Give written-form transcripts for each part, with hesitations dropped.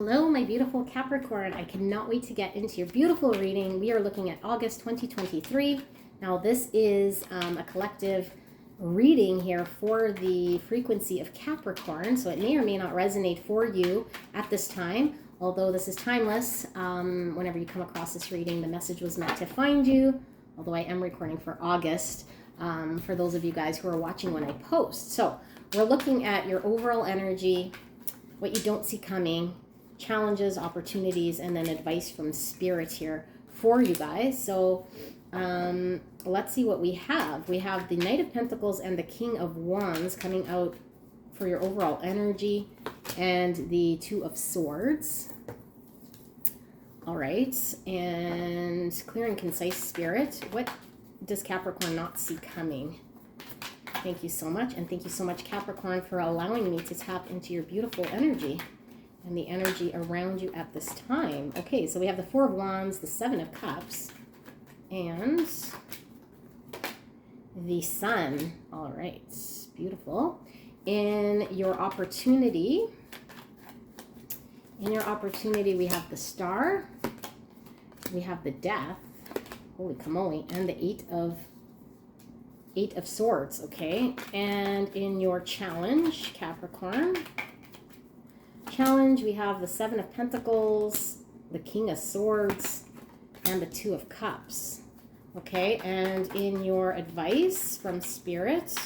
Hello, my beautiful Capricorn. I cannot wait to get into your beautiful reading. We are looking at August 2023. Now, this is a collective reading here for the frequency of Capricorn, so it may or may not resonate for you at this time. Although this is timeless, whenever you come across this reading, the message was meant to find you, although I am recording for August, for those of you guys who are watching when I post. So, we're looking at your overall energy, what you don't see coming, challenges, opportunities, and then advice from spirit here for you guys. So let's see what we have. We have the Knight of Pentacles and the King of Wands coming out for your overall energy, and the Two of Swords. All right, and clear and concise spirit. What does Capricorn not see coming? Thank you so much, and thank you so much, Capricorn, for allowing me to tap into your beautiful energy and the energy around you at this time. Okay, so we have the Four of Wands, the Seven of Cups, and the Sun. All right, beautiful. In your opportunity, we have the Star, we have the Death, holy camoli, and the Eight of Swords. Okay, and in your challenge, Capricorn, we have the Seven of Pentacles, the King of Swords, and the Two of Cups. Okay, and in your advice from Spirit,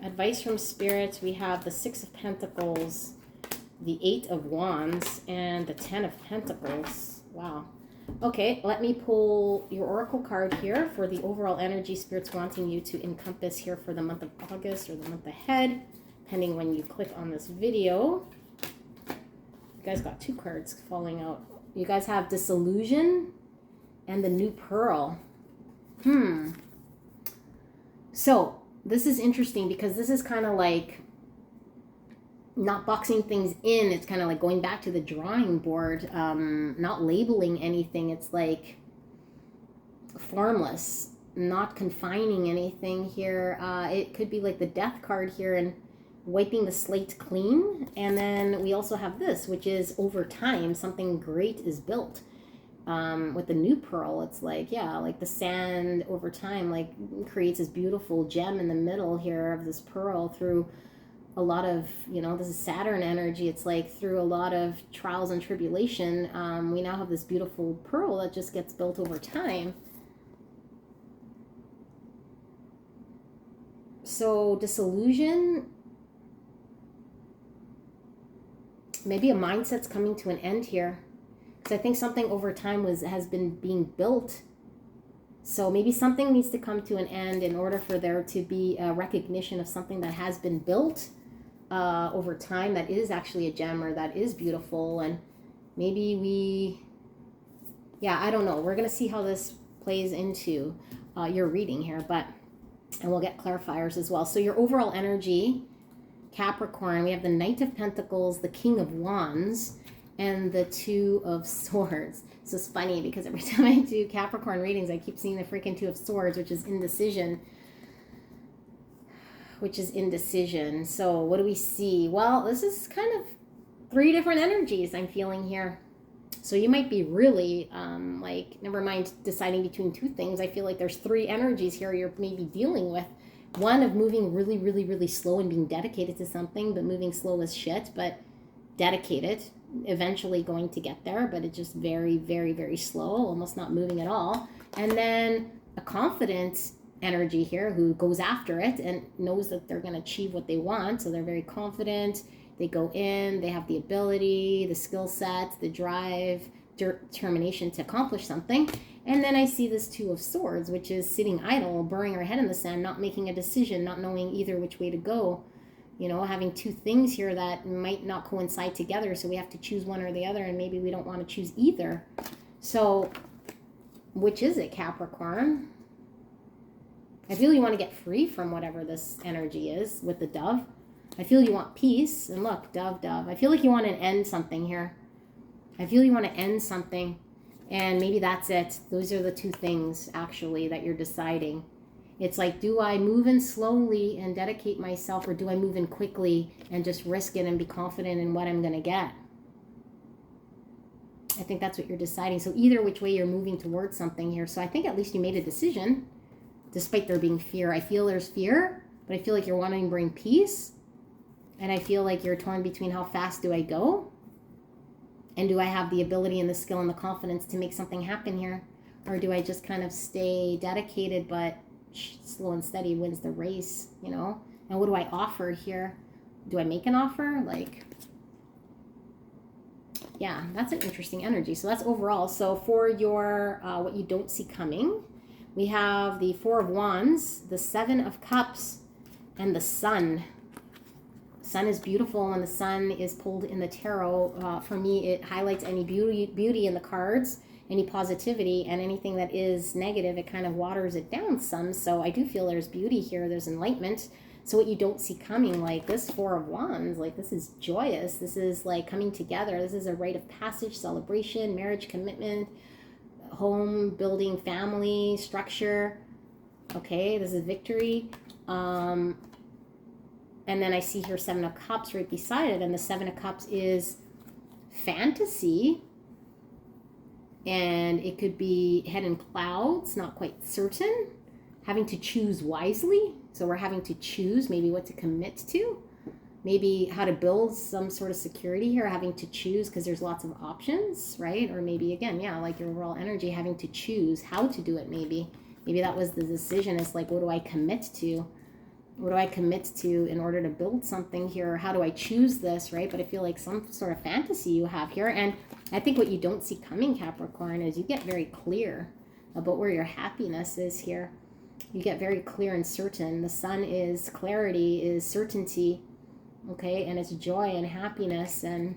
we have the Six of Pentacles, the Eight of Wands, and the Ten of Pentacles. Wow. Okay, let me pull your oracle card here for the overall energy Spirit's wanting you to encompass here for the month of August or the month ahead, depending when you click on this video. You guys got two cards falling out. You guys have Disillusion and the New Pearl. So this is interesting because this is kind of like not boxing things in. It's kind of like going back to the drawing board, not labeling anything. It's like formless, not confining anything here. It could be like the Death card here and wiping the slate clean. And then we also have this, which is over time, something great is built. With the New Pearl, it's like, yeah, like the sand over time, like creates this beautiful gem in the middle here of this pearl through a lot of, this is Saturn energy. It's like through a lot of trials and tribulation, we now have this beautiful pearl that just gets built over time. So disillusion, maybe a mindset's coming to an end here, because I think something over time has been being built. So maybe something needs to come to an end in order for there to be a recognition of something that has been built over time that is actually a gem or that is beautiful. And maybe I don't know. We're going to see how this plays into your reading here, and we'll get clarifiers as well. So your overall energy, Capricorn, we have the Knight of Pentacles, the King of Wands, and the Two of Swords. So it's funny because every time I do Capricorn readings, I keep seeing the freaking Two of Swords, which is indecision. So what do we see? Well, this is kind of three different energies I'm feeling here. So you might be really never mind deciding between two things. I feel like there's three energies here you're maybe dealing with. One of moving really, really, really slow and being dedicated to something, but moving slow as shit, but dedicated, eventually going to get there, but it's just very, very, very slow, almost not moving at all. And then a confident energy here who goes after it and knows that they're going to achieve what they want. So they're very confident. They go in, they have the ability, the skill set, the drive, determination to accomplish something. And then I see this Two of Swords, which is sitting idle, burying her head in the sand, not making a decision, not knowing either which way to go. Having two things here that might not coincide together, so we have to choose one or the other, and maybe we don't want to choose either. So, which is it, Capricorn? I feel you want to get free from whatever this energy is with the Dove. I feel you want peace, and look, Dove. I feel like you want to end something here. And maybe that's it. Those are the two things, actually, that you're deciding. It's like, do I move in slowly and dedicate myself, or do I move in quickly and just risk it and be confident in what I'm going to get? I think that's what you're deciding. So either which way you're moving towards something here. So I think at least you made a decision, despite there being fear. I feel there's fear, but I feel like you're wanting to bring peace. And I feel like you're torn between how fast do I go? And do I have the ability and the skill and the confidence to make something happen here? Or do I just kind of stay dedicated, but slow and steady wins the race, you know? And what do I offer here? Do I make an offer? Like, yeah, that's an interesting energy. So that's overall. So for your, what you don't see coming, we have the Four of Wands, the Seven of Cups, and the Sun. Sun is beautiful, and the sun is pulled in the tarot. For me, it highlights any beauty in the cards, any positivity, and anything that is negative, it kind of waters it down some. So I do feel there's beauty here. There's enlightenment. So what you don't see coming, like this Four of Wands, like this is joyous. This is like coming together. This is a rite of passage, celebration, marriage, commitment, home, building, family, structure. Okay, this is victory. And then I see here Seven of Cups right beside it. And the Seven of Cups is fantasy. And it could be head in clouds, not quite certain. Having to choose wisely. So we're having to choose maybe what to commit to. Maybe how to build some sort of security here. Having to choose because there's lots of options, right? Or maybe, again, yeah, like your overall energy, having to choose how to do it maybe. Maybe that was the decision. It's like, what do I commit to? What do I commit to in order to build something here? How do I choose this, right? But I feel like some sort of fantasy you have here. And I think what you don't see coming, Capricorn, is you get very clear about where your happiness is here. You get very clear and certain. The sun is clarity, is certainty, okay? And it's joy and happiness. And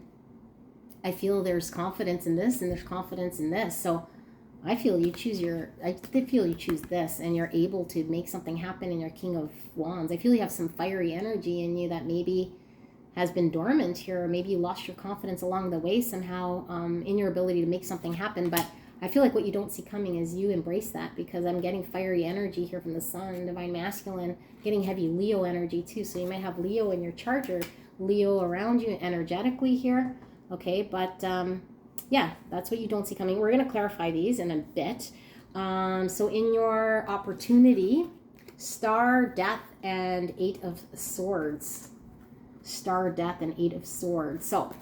I feel there's confidence in this and there's confidence in this. So I feel you choose this and you're able to make something happen in your King of Wands. I feel you have some fiery energy in you that maybe has been dormant here, or maybe you lost your confidence along the way somehow in your ability to make something happen. But I feel like what you don't see coming is you embrace that, because I'm getting fiery energy here from the sun, divine masculine, getting heavy Leo energy too. So you might have Leo in your chart or Leo around you energetically here. Okay, but yeah, that's what you don't see coming. We're going to clarify these in a bit. So in your opportunity, Star, Death, and Eight of Swords. Star, Death, and Eight of Swords. So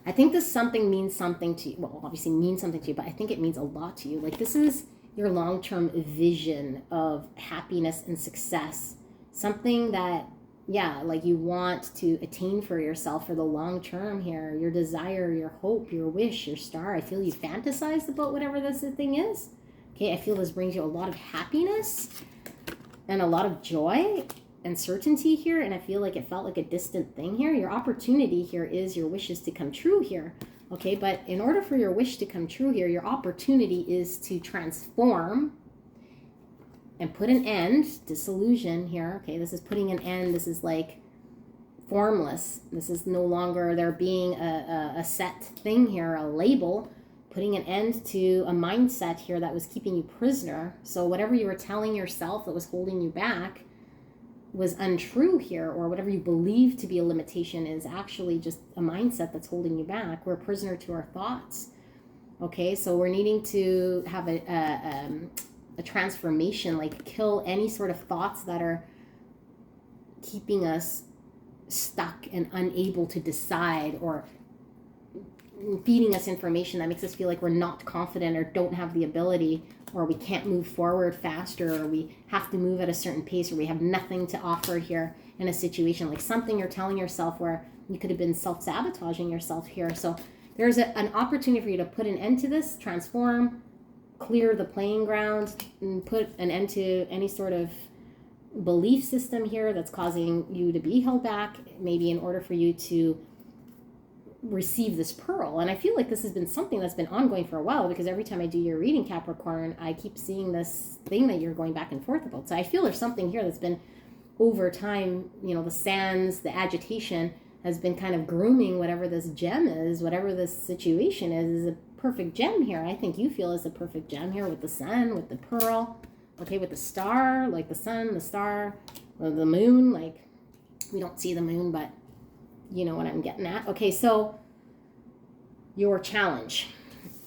I think this something means something to you. Well, obviously means something to you, but I think it means a lot to you. Like this is your long-term vision of happiness and success. Something that, yeah, like you want to attain for yourself for the long term here. Your desire, your hope, your wish, your star. I feel you fantasize about whatever this thing is. Okay, I feel this brings you a lot of happiness and a lot of joy and certainty here. And I feel like it felt like a distant thing here. Your opportunity here is your wishes to come true here. Okay, but in order for your wish to come true here, your opportunity is to transform and put an end, disillusion here. Okay, this is putting an end. This is like formless. This is no longer there being a set thing here, a label, putting an end to a mindset here that was keeping you prisoner. So whatever you were telling yourself that was holding you back was untrue here, or whatever you believe to be a limitation is actually just a mindset that's holding you back. We're a prisoner to our thoughts. Okay, so we're needing to have a transformation, like kill any sort of thoughts that are keeping us stuck and unable to decide, or feeding us information that makes us feel like we're not confident or don't have the ability, or we can't move forward faster, or we have to move at a certain pace, or we have nothing to offer here in a situation, like something you're telling yourself where you could have been self-sabotaging yourself here. So there's an opportunity for you to put an end to this, transform, clear the playing ground, and put an end to any sort of belief system here that's causing you to be held back, maybe in order for you to receive this pearl. And I feel like this has been something that's been ongoing for a while, because every time I do your reading, Capricorn, I keep seeing this thing that you're going back and forth about. So I feel there's something here that's been over time, you know, the sands, the agitation has been kind of grooming whatever this gem is, whatever this situation is a perfect gem here. I think you feel is a perfect gem here with the sun, with the pearl, okay, with the star, like the sun, the star, the moon, like we don't see the moon, but you know what I'm getting at. Okay, so your challenge.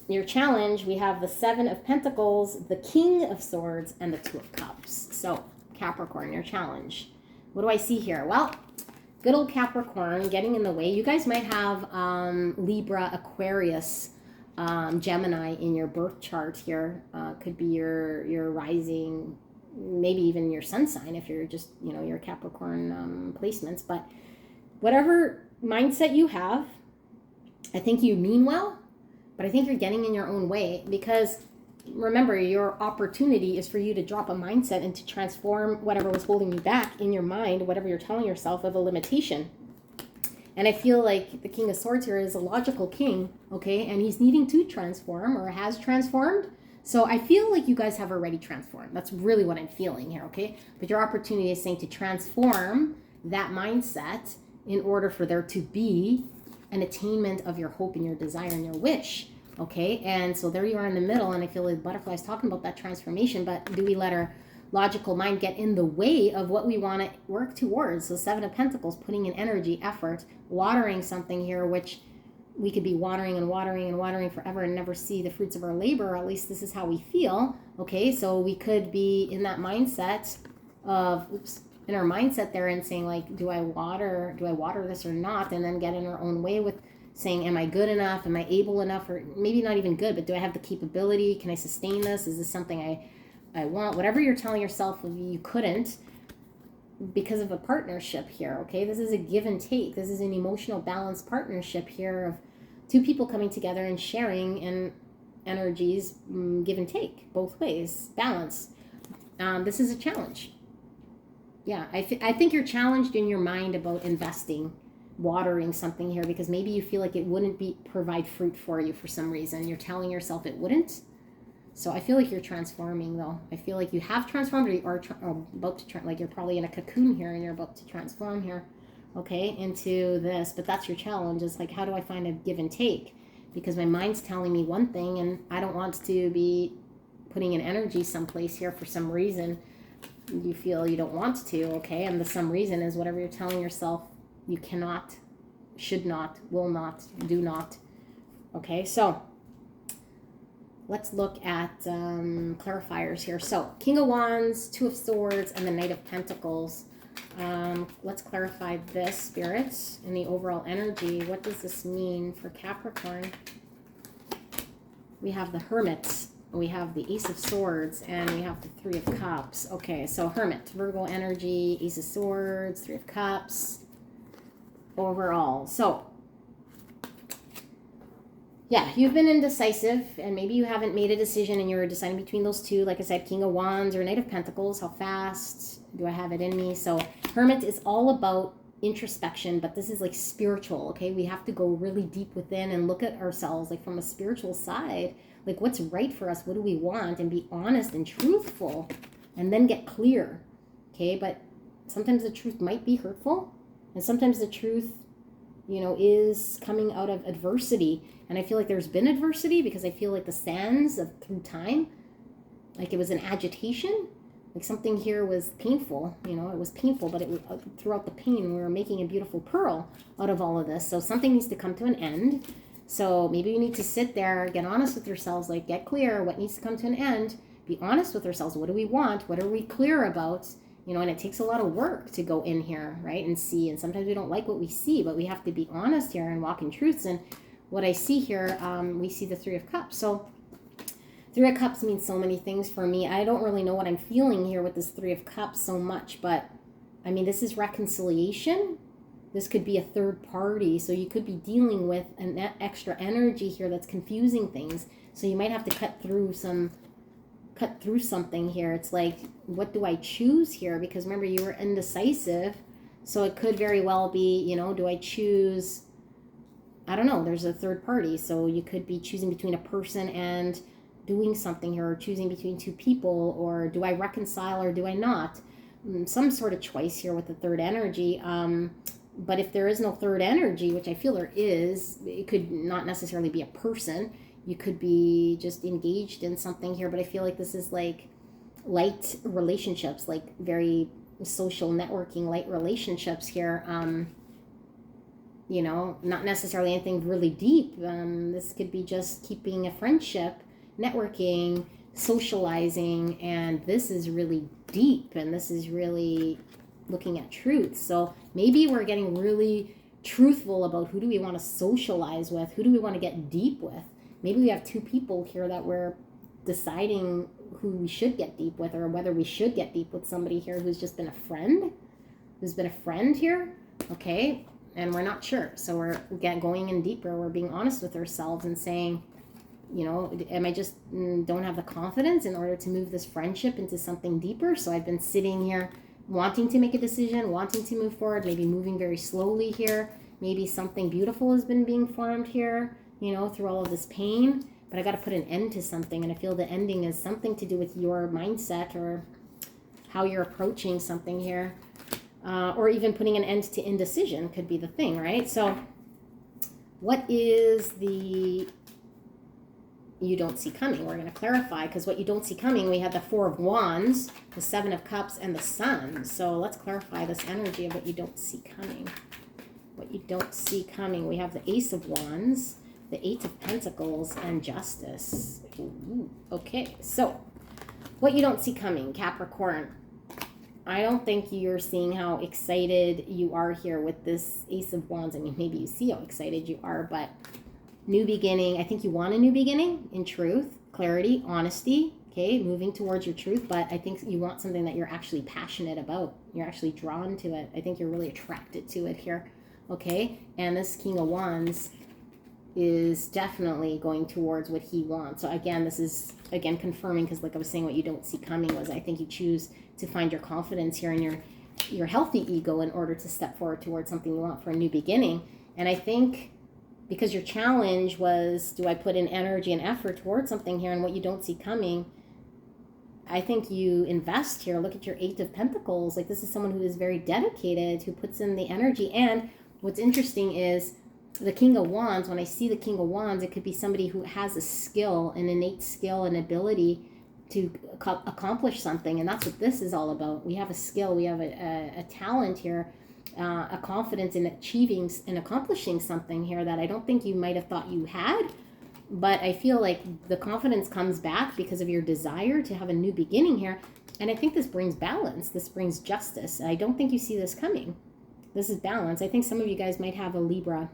Your challenge, we have the Seven of Pentacles, the King of Swords, and the Two of Cups. So, Capricorn, your challenge. What do I see here? Well, good old Capricorn getting in the way. You guys might have Libra, Aquarius, Gemini in your birth chart here. Could be your rising, maybe even your sun sign if you're just, your Capricorn placements. But whatever mindset you have, I think you mean well, but I think you're getting in your own way, because remember, your opportunity is for you to drop a mindset and to transform whatever was holding you back in your mind, whatever you're telling yourself of a limitation. And I feel like the King of Swords here is a logical king, okay? And he's needing to transform, or has transformed. So I feel like you guys have already transformed. That's really what I'm feeling here, okay? But your opportunity is saying to transform that mindset in order for there to be an attainment of your hope and your desire and your wish, okay? And so there you are in the middle, and I feel like Butterfly's talking about that transformation, but do we let our logical mind get in the way of what we want to work towards? So Seven of Pentacles, putting in energy, effort, watering something here, which we could be watering and watering and watering forever and never see the fruits of our labor, or at least this is how we feel, okay? So we could be in that mindset of, in our mindset there and saying, like, do I water this or not? And then get in our own way with saying, am I good enough? Am I able enough? Or maybe not even good, but do I have the capability? Can I sustain this? Is this something I want? Whatever you're telling yourself you couldn't, because of a partnership here, okay? This is a give and take. This is an emotional balanced partnership here of two people coming together and sharing, and energies give and take both ways, balance. This is a challenge. Yeah, I think you're challenged in your mind about investing, watering something here, because maybe you feel like it wouldn't provide fruit for you for some reason. You're telling yourself it wouldn't. So I feel like you're transforming, though. I feel like you have transformed, or you are about to like you're probably in a cocoon here and you're about to transform here, okay, into this. But that's your challenge, is like, how do I find a give and take? Because my mind's telling me one thing, and I don't want to be putting an energy someplace here for some reason. You feel you don't want to, okay? And the some reason is whatever you're telling yourself you cannot, should not, will not, do not, okay? So let's look at clarifiers here. So King of Wands, Two of Swords, and the Knight of Pentacles. Let's clarify this, spirits, and the overall energy. What does this mean for Capricorn? We have the Hermit, we have the Ace of Swords, and we have the Three of Cups. Okay, so Hermit, Virgo energy, Ace of Swords, Three of Cups, overall. So yeah, you've been indecisive, and maybe you haven't made a decision and you're deciding between those two. Like I said, King of Wands or Knight of Pentacles. How fast do I have it in me? So Hermit is all about introspection, but this is like spiritual, okay? We have to go really deep within and look at ourselves, like from a spiritual side, like what's right for us, what do we want, and be honest and truthful, and then get clear, okay? But sometimes the truth might be hurtful, and sometimes the truth, is coming out of adversity. And I feel like there's been adversity, because I feel like the sands of through time, like it was an agitation, like something here was painful, it was painful, but it was throughout the pain, we were making a beautiful pearl out of all of this. So something needs to come to an end. So maybe we need to sit there, get honest with ourselves, like get clear what needs to come to an end, be honest with ourselves. What do we want? What are we clear about? And it takes a lot of work to go in here, right, and see. And sometimes we don't like what we see, but we have to be honest here and walk in truths. And what I see here, we see the Three of Cups. So Three of Cups means so many things for me. I don't really know what I'm feeling here with this Three of Cups so much, but I mean, this is reconciliation. This could be a third party. So you could be dealing with an extra energy here that's confusing things. So you might have to cut through something here. It's like, what do I choose here? Because remember, you were indecisive. So it could very well be, do I choose, I don't know, there's a third party. So you could be choosing between a person and doing something here, or choosing between two people, or do I reconcile or do I not? Some sort of choice here with the third energy. But if there is no third energy, which I feel there is, it could not necessarily be a person. You could be just engaged in something here, but I feel like this is like light relationships, like very social networking, light relationships here. not necessarily anything really deep. This could be just keeping a friendship, networking, socializing, and this is really deep, and this is really looking at truth. So maybe we're getting really truthful about who do we want to socialize with, who do we want to get deep with. Maybe we have two people here that we're deciding who we should get deep with, or whether we should get deep with somebody here who's just been a friend, here, okay? And we're not sure. So we're going in deeper. We're being honest with ourselves and saying, am I just don't have the confidence in order to move this friendship into something deeper? So I've been sitting here wanting to make a decision, wanting to move forward, maybe moving very slowly here. Maybe something beautiful has been being formed here, through all of this pain. But I got to put an end to something. And I feel the ending is something to do with your mindset or how you're approaching something here. Or even putting an end to indecision could be the thing, right? So what is the you don't see coming? We're going to clarify, because what you don't see coming, we had the Four of Wands, the Seven of Cups, and the Sun. So let's clarify this energy of what you don't see coming. What you don't see coming, we have the Ace of Wands, the Eight of Pentacles, and Justice. Ooh, okay, so what you don't see coming, Capricorn. I don't think you're seeing how excited you are here with this Ace of Wands. I mean, maybe you see how excited you are, but new beginning. I think you want a new beginning in truth, clarity, honesty, okay, moving towards your truth. But I think you want something that you're actually passionate about. You're actually drawn to it. I think you're really attracted to it here, okay? And this King of Wands is definitely going towards what he wants. So again, this is, confirming, because like I was saying, what you don't see coming was I think you choose to find your confidence here and your healthy ego in order to step forward towards something you want for a new beginning. And I think because your challenge was, do I put in energy and effort towards something here, and what you don't see coming, I think you invest here. Look at your Eight of Pentacles. Like, this is someone who is very dedicated, who puts in the energy. And what's interesting is the King of Wands. When I see the King of Wands, it could be somebody who has a skill, an innate skill and ability to accomplish something. And that's what this is all about. We have a skill, we have a talent here, a confidence in achieving and accomplishing something here that I don't think you might have thought you had. But I feel like the confidence comes back because of your desire to have a new beginning here. And I think this brings balance. This brings justice. I don't think you see this coming. This is balance. I think some of you guys might have a Libra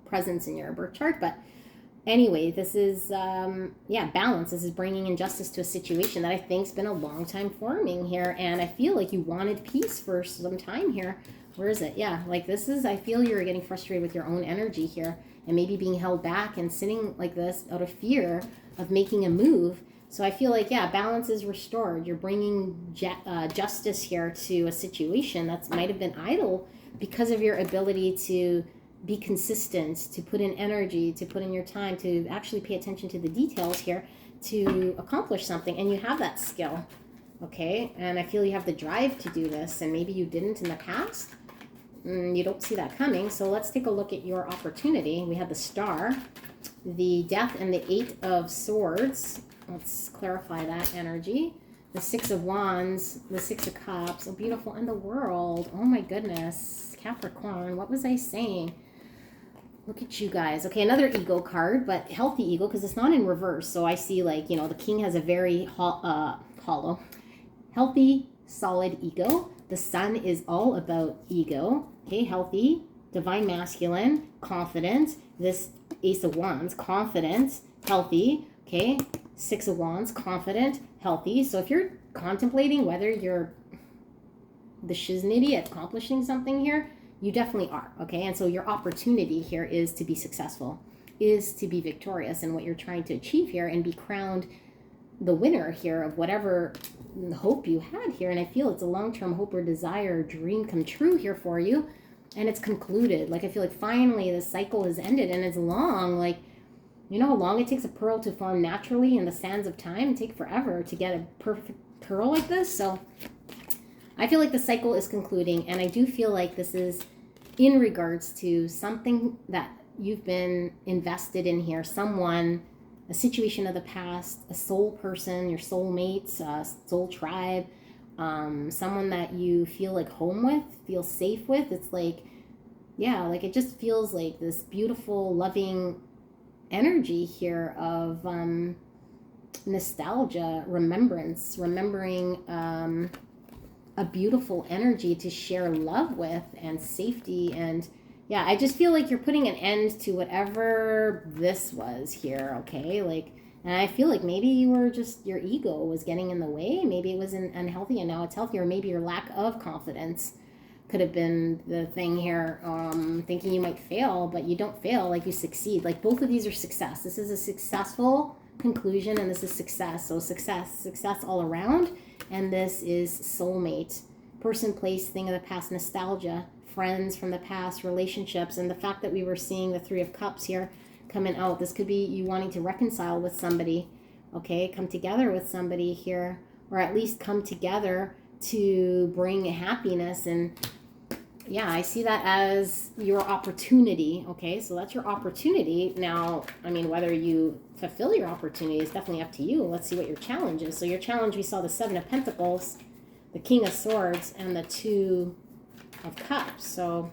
presence in your birth chart. But anyway, this is, balance. This is bringing injustice to a situation that I think's been a long time forming here. And I feel like you wanted peace for some time here. Where is it? Yeah, like this is, I feel you're getting frustrated with your own energy here and maybe being held back and sitting like this out of fear of making a move. So I feel like, balance is restored. You're bringing justice here to a situation that might have been idle because of your ability to be consistent, to put in energy, to put in your time, to actually pay attention to the details here to accomplish something. And you have that skill, okay? And I feel you have the drive to do this, and maybe you didn't in the past. You don't see that coming. So let's take a look at your opportunity. We had the Star, the Death, and the Eight of Swords. Let's clarify that energy. The Six of Wands, the Six of Cups, oh beautiful, and the World. Oh my goodness, Capricorn, what was I saying? Look at you guys. Okay, another ego card, but healthy ego, because it's not in reverse. So I see, like, the King has a very hollow, healthy, solid ego. The Sun is all about ego. Okay, healthy, divine masculine, confident. This Ace of Wands, confident, healthy. Okay, Six of Wands, confident, healthy. So if you're contemplating whether you're the shiznitty at accomplishing something here, you definitely are, okay? And so your opportunity here is to be successful, is to be victorious in what you're trying to achieve here and be crowned the winner here of whatever hope you had here. And I feel it's a long-term hope or desire, dream come true here for you. And it's concluded. Like, I feel like finally the cycle has ended, and it's long. Like, you know how long it takes a pearl to form naturally in the sands of time? It takes forever to get a perfect pearl like this. So I feel like the cycle is concluding, and I do feel like this is in regards to something that you've been invested in here, someone, a situation of the past, a soul person, your soulmates, soul tribe, someone that you feel like home with, feel safe with. It's like, yeah, like it just feels like this beautiful, loving energy here of nostalgia, remembering a beautiful energy to share love with and safety. And yeah, I just feel like you're putting an end to whatever this was here, okay? Like, and I feel like maybe you were just, your ego was getting in the way. Maybe it was unhealthy and now it's healthy, or maybe your lack of confidence could have been the thing here, thinking you might fail, but you don't fail, like you succeed. Like both of these are success. This is a successful conclusion and this is success. So success all around. And this is soulmate, person, place, thing of the past, nostalgia, friends from the past, relationships. And the fact that we were seeing the Three of Cups here coming out, this could be you wanting to reconcile with somebody, okay? Come together with somebody here, or at least come together to bring happiness. And yeah, I see that as your opportunity, okay? So that's your opportunity. Now, I mean, whether you fulfill your opportunity is definitely up to you. Let's see what your challenge is. So your challenge, we saw the Seven of Pentacles, the King of Swords, and the Two of Cups. So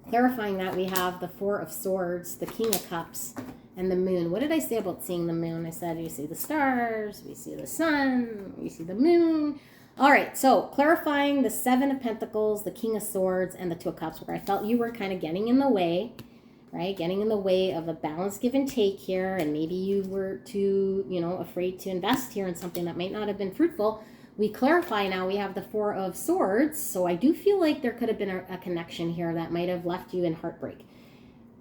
clarifying that, we have the Four of Swords, the King of Cups, and the Moon. What did I say about seeing the moon? I said you see the stars, we see the sun, we see the moon. All right, so clarifying the Seven of Pentacles, the King of Swords, and the Two of Cups, where I felt you were kind of getting in the way, right? Getting in the way of a balanced give and take here, and maybe you were too, afraid to invest here in something that might not have been fruitful. We clarify now, we have the Four of Swords, so I do feel like there could have been a connection here that might have left you in heartbreak.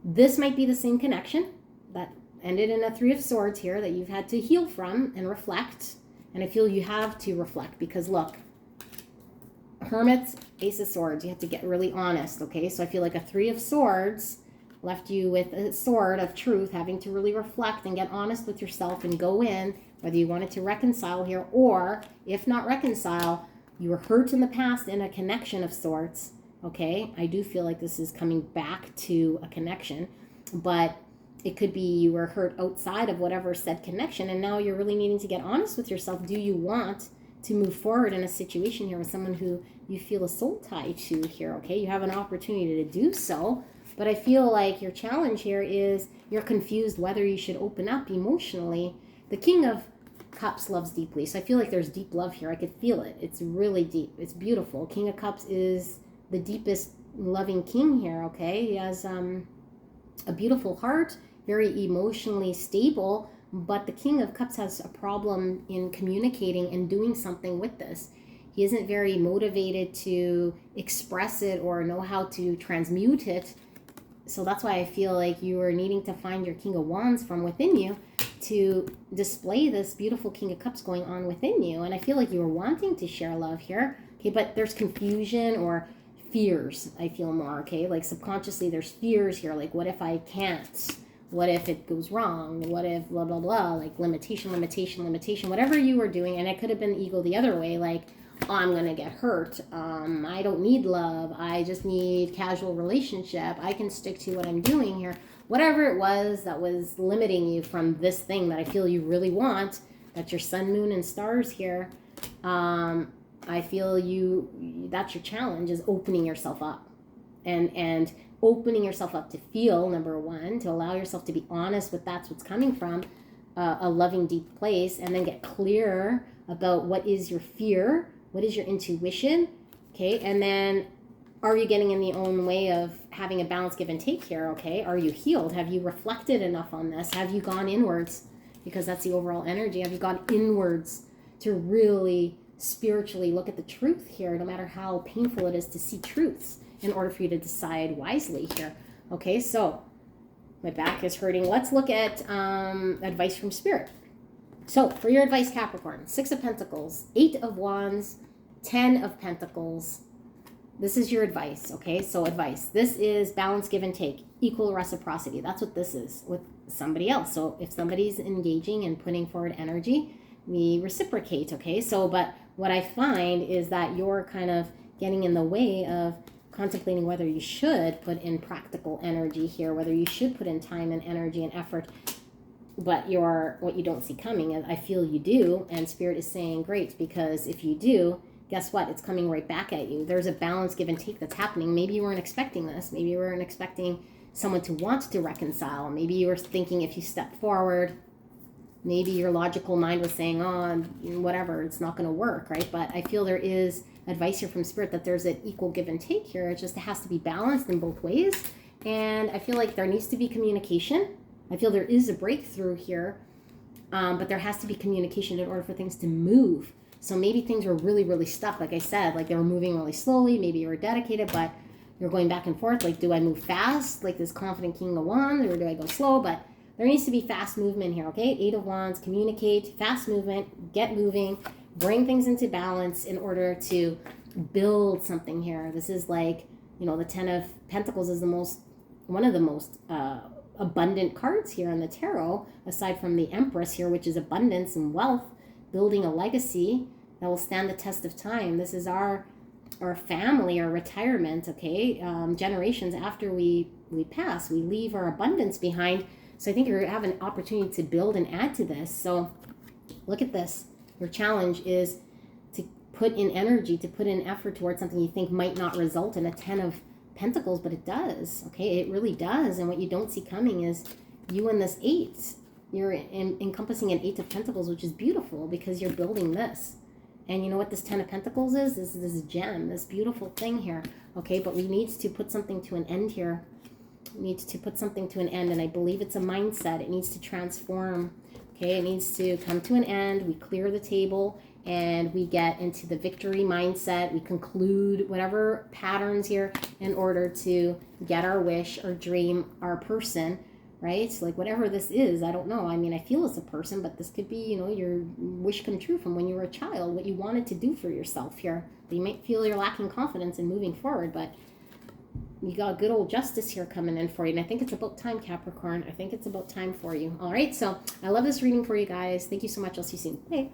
This might be the same connection that ended in a Three of Swords here that you've had to heal from and reflect. And I feel you have to reflect because look, Hermit, Ace of Swords, you have to get really honest, okay? So I feel like a Three of Swords left you with a sword of truth, having to really reflect and get honest with yourself and go in, whether you wanted to reconcile here or if not reconcile, you were hurt in the past in a connection of sorts, okay? I do feel like this is coming back to a connection, but it could be you were hurt outside of whatever said connection, and now you're really needing to get honest with yourself. Do you want to move forward in a situation here with someone who you feel a soul tie to here, okay? You have an opportunity to do so, but I feel like your challenge here is you're confused whether you should open up emotionally. The King of Cups loves deeply, so I feel like there's deep love here. I could feel it. It's really deep. It's beautiful. King of Cups is the deepest loving king here, okay? He has a beautiful heart, very emotionally stable, but the King of Cups has a problem in communicating and doing something with this. He isn't very motivated to express it or know how to transmute it. So that's why I feel like you are needing to find your King of Wands from within you to display this beautiful King of Cups going on within you. And I feel like you are wanting to share love here, okay, but there's confusion or fears, I feel more, okay? Like subconsciously there's fears here, like what if I can't? What if it goes wrong? What if blah, blah, blah, like limitation, whatever you were doing. And it could have been ego the other way, like, oh, I'm going to get hurt. I don't need love. I just need casual relationship. I can stick to what I'm doing here. Whatever it was that was limiting you from this thing that I feel you really want, that's your sun, moon, and stars here. I feel that's your challenge, is opening yourself up and opening yourself up to feel, number one, to allow yourself to be honest with that's what's coming from a loving, deep place, and then get clear about what is your fear, what is your intuition, okay? And then are you getting in the own way of having a balanced give and take here, okay? Are you healed? Have you reflected enough on this? Have you gone inwards? Because that's the overall energy. Have you gone inwards to really spiritually look at the truth here, no matter how painful it is to see truths, in order for you to decide wisely here? Okay, so my back is hurting. Let's look at advice from Spirit. So for your advice, Capricorn, 6 of Pentacles, 8 of Wands, 10 of Pentacles. This is your advice, okay? So advice. This is balance, give and take, equal reciprocity. That's what this is with somebody else. So if somebody's engaging and putting forward energy, we reciprocate, okay? So, but what I find is that you're kind of getting in the way of contemplating whether you should put in practical energy here, whether you should put in time and energy and effort. but what you don't see coming, I feel you do, and Spirit is saying great, because if you do, guess what? It's coming right back at you. There's a balance, give and take that's happening. Maybe you weren't expecting this. Maybe you weren't expecting someone to want to reconcile. Maybe you were thinking if you step forward, maybe your logical mind was saying, oh, whatever, it's not going to work, right? But I feel there is advice here from Spirit that there's an equal give and take here. It just has to be balanced in both ways. And I feel like there needs to be communication. I feel there is a breakthrough here, but there has to be communication in order for things to move. So maybe things were really, really stuck. Like I said, like they were moving really slowly. Maybe you were dedicated, but you're going back and forth. Like, do I move fast, like this confident King of Wands, or do I go slow? But there needs to be fast movement here, okay? 8 of Wands, communicate, fast movement, get moving, bring things into balance in order to build something here. This is like, the 10 of Pentacles is one of the most abundant cards here in the tarot, aside from the Empress here, which is abundance and wealth, building a legacy that will stand the test of time. This is our family, our retirement, okay? Generations after we pass, we leave our abundance behind. So I think you have an opportunity to build and add to this. So look at this. Your challenge is to put in energy, to put in effort towards something you think might not result in a 10 of Pentacles, but it does, okay? It really does. And what you don't see coming is you and this 8. You're encompassing an 8 of Pentacles, which is beautiful because you're building this. And you know what this 10 of Pentacles is? This is this gem, this beautiful thing here, okay? But we need to put something to an end here. We need to put something to an end, and I believe it's a mindset. It needs to transform, okay? It needs to come to an end. We clear the table, and we get into the victory mindset. We conclude whatever patterns here in order to get our wish, our dream, our person, right? Like whatever this is, I don't know. I mean, I feel it's a person, but this could be, your wish come true from when you were a child, what you wanted to do for yourself here. But you might feel you're lacking confidence in moving forward, but you got good old justice here coming in for you. And I think it's about time, Capricorn. I think it's about time for you. All right. So I love this reading for you guys. Thank you so much. I'll see you soon. Bye.